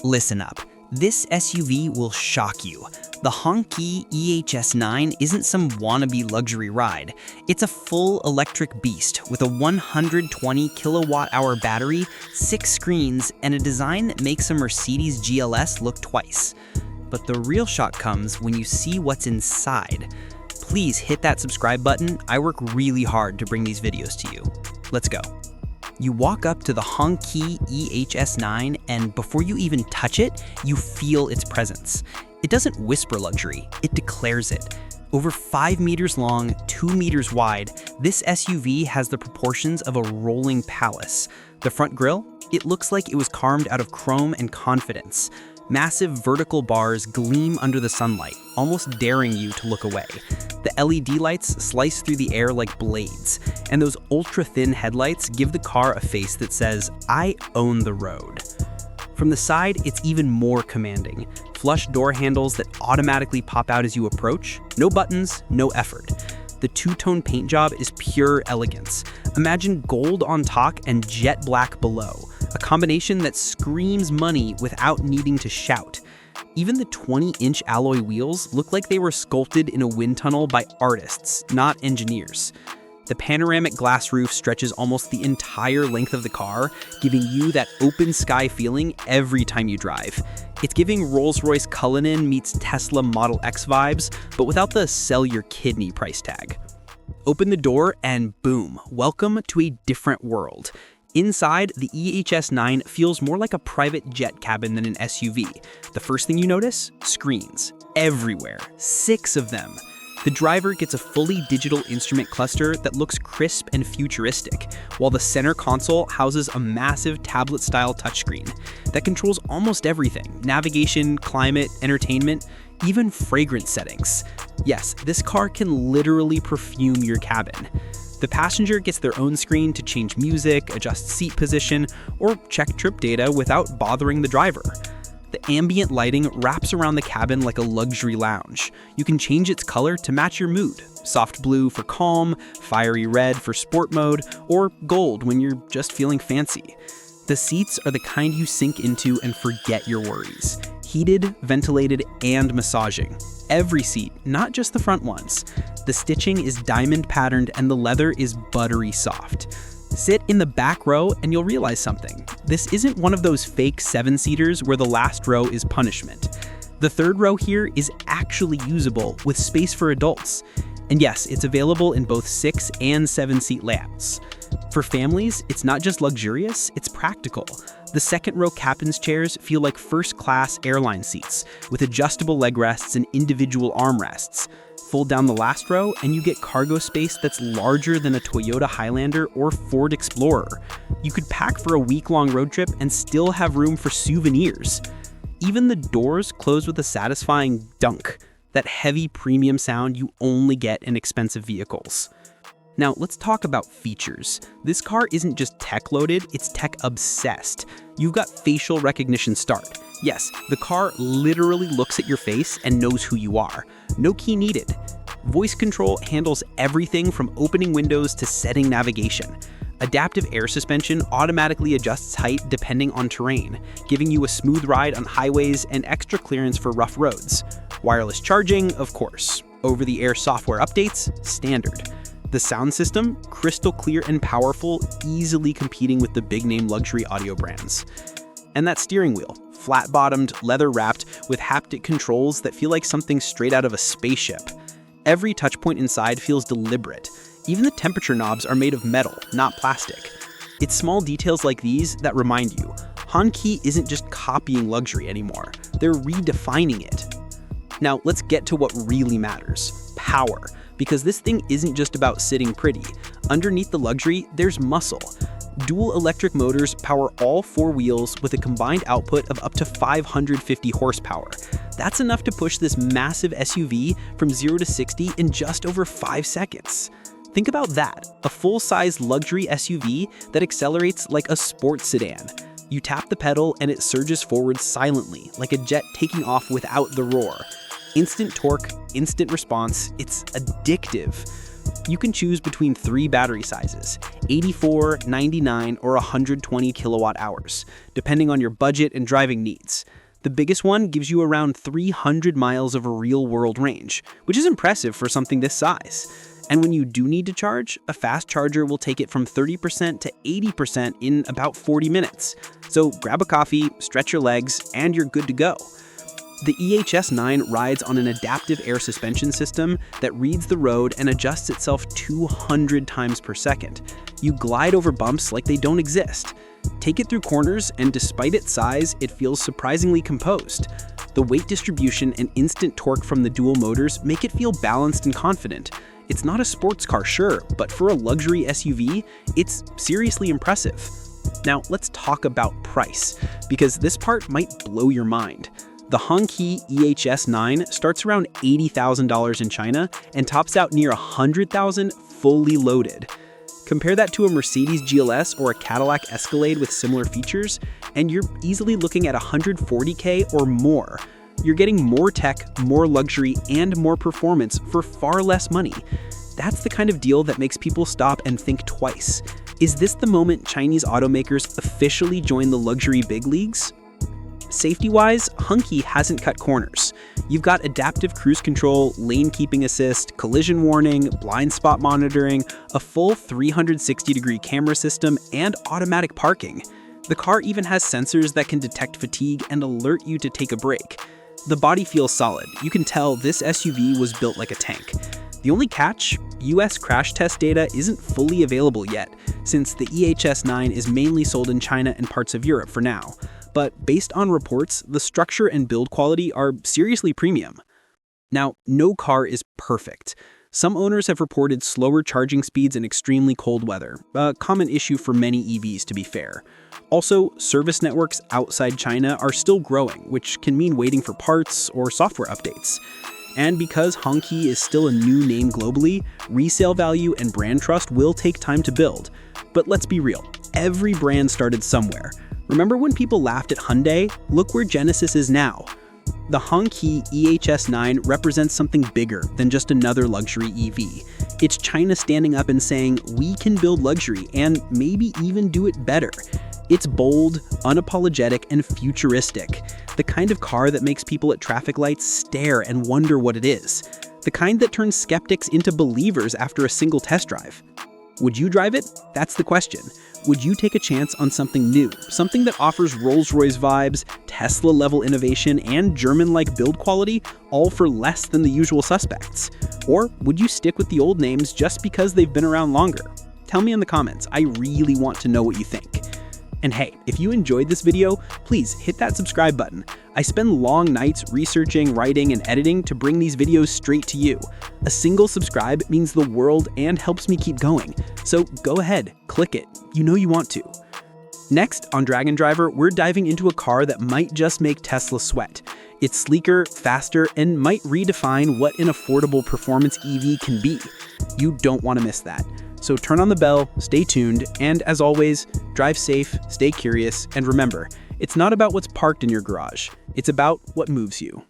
Listen up. This SUV will shock you. The Hongqi E-HS9 isn't some wannabe luxury ride. It's a full electric beast with a 120 kilowatt-hour battery, 6 screens, and a design that makes a Mercedes GLS look twice. But the real shock comes when you see what's inside. Please hit that subscribe button. I work really hard to bring these videos to you. Let's go. You walk up to the Hongqi E-HS9, and before you even touch it, you feel its presence. It doesn't whisper luxury, it declares it. Over 5 meters long, 2 meters wide, this SUV has the proportions of a rolling palace. The front grille? It looks like it was carved out of chrome and confidence. Massive vertical bars gleam under the sunlight, almost daring you to look away. The LED lights slice through the air like blades, and those ultra-thin headlights give the car a face that says, "I own the road." From the side, it's even more commanding. Flush door handles that automatically pop out as you approach. No buttons, no effort. The two-tone paint job is pure elegance. Imagine gold on top and jet black below, a combination that screams money without needing to shout. Even the 20-inch alloy wheels look like they were sculpted in a wind tunnel by artists, not engineers. The panoramic glass roof stretches almost the entire length of the car, giving you that open sky feeling every time you drive. It's giving Rolls-Royce Cullinan meets Tesla Model X vibes, but without the sell your kidney price tag. Open the door and boom, welcome to a different world. Inside, the E-HS9 feels more like a private jet cabin than an SUV. The first thing you notice? Screens. Everywhere. 6 of them. The driver gets a fully digital instrument cluster that looks crisp and futuristic, while the center console houses a massive tablet-style touchscreen that controls almost everything: navigation, climate, entertainment, even fragrance settings. Yes, this car can literally perfume your cabin. The passenger gets their own screen to change music, adjust seat position, or check trip data without bothering the driver. The ambient lighting wraps around the cabin like a luxury lounge. You can change its color to match your mood. Soft blue for calm, fiery red for sport mode, or gold when you're just feeling fancy. The seats are the kind you sink into and forget your worries. Heated, ventilated, and massaging. Every seat, not just the front ones. The stitching is diamond patterned and the leather is buttery soft. Sit in the back row and you'll realize something. This isn't one of those fake 7-seaters where the last row is punishment. The third row here is actually usable with space for adults. And yes, it's available in both 6 and 7-seat layouts. For families, it's not just luxurious, it's practical. The second row captain's chairs feel like first-class airline seats, with adjustable leg rests and individual armrests. Fold down the last row and you get cargo space that's larger than a Toyota Highlander or Ford Explorer. You could pack for a week-long road trip and still have room for souvenirs. Even the doors close with a satisfying dunk, that heavy premium sound you only get in expensive vehicles. Now, let's talk about features. This car isn't just tech-loaded, it's tech-obsessed. You've got facial recognition start. Yes, the car literally looks at your face and knows who you are. No key needed. Voice control handles everything from opening windows to setting navigation. Adaptive air suspension automatically adjusts height depending on terrain, giving you a smooth ride on highways and extra clearance for rough roads. Wireless charging, of course. Over-the-air software updates, standard. The sound system, crystal clear and powerful, easily competing with the big-name luxury audio brands. And that steering wheel, flat-bottomed, leather-wrapped, with haptic controls that feel like something straight out of a spaceship. Every touchpoint inside feels deliberate. Even the temperature knobs are made of metal, not plastic. It's small details like these that remind you, Hongqi isn't just copying luxury anymore, they're redefining it. Now let's get to what really matters, power. Because this thing isn't just about sitting pretty. Underneath the luxury, there's muscle. Dual electric motors power all 4 wheels with a combined output of up to 550 horsepower. That's enough to push this massive SUV from 0 to 60 in just over 5 seconds. Think about that, a full-size luxury SUV that accelerates like a sports sedan. You tap the pedal and it surges forward silently, like a jet taking off without the roar. Instant torque, instant response, it's addictive. You can choose between 3 battery sizes, 84, 99, or 120 kilowatt hours, depending on your budget and driving needs. The biggest one gives you around 300 miles of real-world range, which is impressive for something this size. And when you do need to charge, a fast charger will take it from 30% to 80% in about 40 minutes. So grab a coffee, stretch your legs, and you're good to go. The E-HS9 rides on an adaptive air suspension system that reads the road and adjusts itself 200 times per second. You glide over bumps like they don't exist. Take it through corners, and despite its size, it feels surprisingly composed. The weight distribution and instant torque from the dual motors make it feel balanced and confident. It's not a sports car, sure, but for a luxury SUV, it's seriously impressive. Now, let's talk about price, because this part might blow your mind. The Hongqi E-HS9 starts around $80,000 in China and tops out near $100,000 fully loaded. Compare that to a Mercedes GLS or a Cadillac Escalade with similar features, and you're easily looking at $140K or more. You're getting more tech, more luxury, and more performance for far less money. That's the kind of deal that makes people stop and think twice. Is this the moment Chinese automakers officially join the luxury big leagues? Safety-wise, Hongqi hasn't cut corners. You've got adaptive cruise control, lane keeping assist, collision warning, blind spot monitoring, a full 360-degree camera system, and automatic parking. The car even has sensors that can detect fatigue and alert you to take a break. The body feels solid. You can tell this SUV was built like a tank. The only catch? US crash test data isn't fully available yet, since the E-HS9 is mainly sold in China and parts of Europe for now. But based on reports, the structure and build quality are seriously premium. Now, no car is perfect. Some owners have reported slower charging speeds in extremely cold weather, a common issue for many EVs to be fair. Also, service networks outside China are still growing, which can mean waiting for parts or software updates. And because Hongqi is still a new name globally, resale value and brand trust will take time to build. But let's be real, every brand started somewhere. Remember when people laughed at Hyundai? Look where Genesis is now. The Hongqi E-HS9 represents something bigger than just another luxury EV. It's China standing up and saying, we can build luxury and maybe even do it better. It's bold, unapologetic, and futuristic. The kind of car that makes people at traffic lights stare and wonder what it is. The kind that turns skeptics into believers after a single test drive. Would you drive it? That's the question. Would you take a chance on something new? Something that offers Rolls-Royce vibes, Tesla-level innovation, and German-like build quality, all for less than the usual suspects? Or would you stick with the old names just because they've been around longer? Tell me in the comments. I really want to know what you think. And hey, if you enjoyed this video, please hit that subscribe button. I spend long nights researching, writing, and editing to bring these videos straight to you. A single subscribe means the world and helps me keep going. So go ahead, click it. You know you want to. Next on Dragon Driver, we're diving into a car that might just make Tesla sweat. It's sleeker, faster, and might redefine what an affordable performance EV can be. You don't want to miss that. So turn on the bell, stay tuned, and as always, drive safe, stay curious, and remember, it's not about what's parked in your garage, it's about what moves you.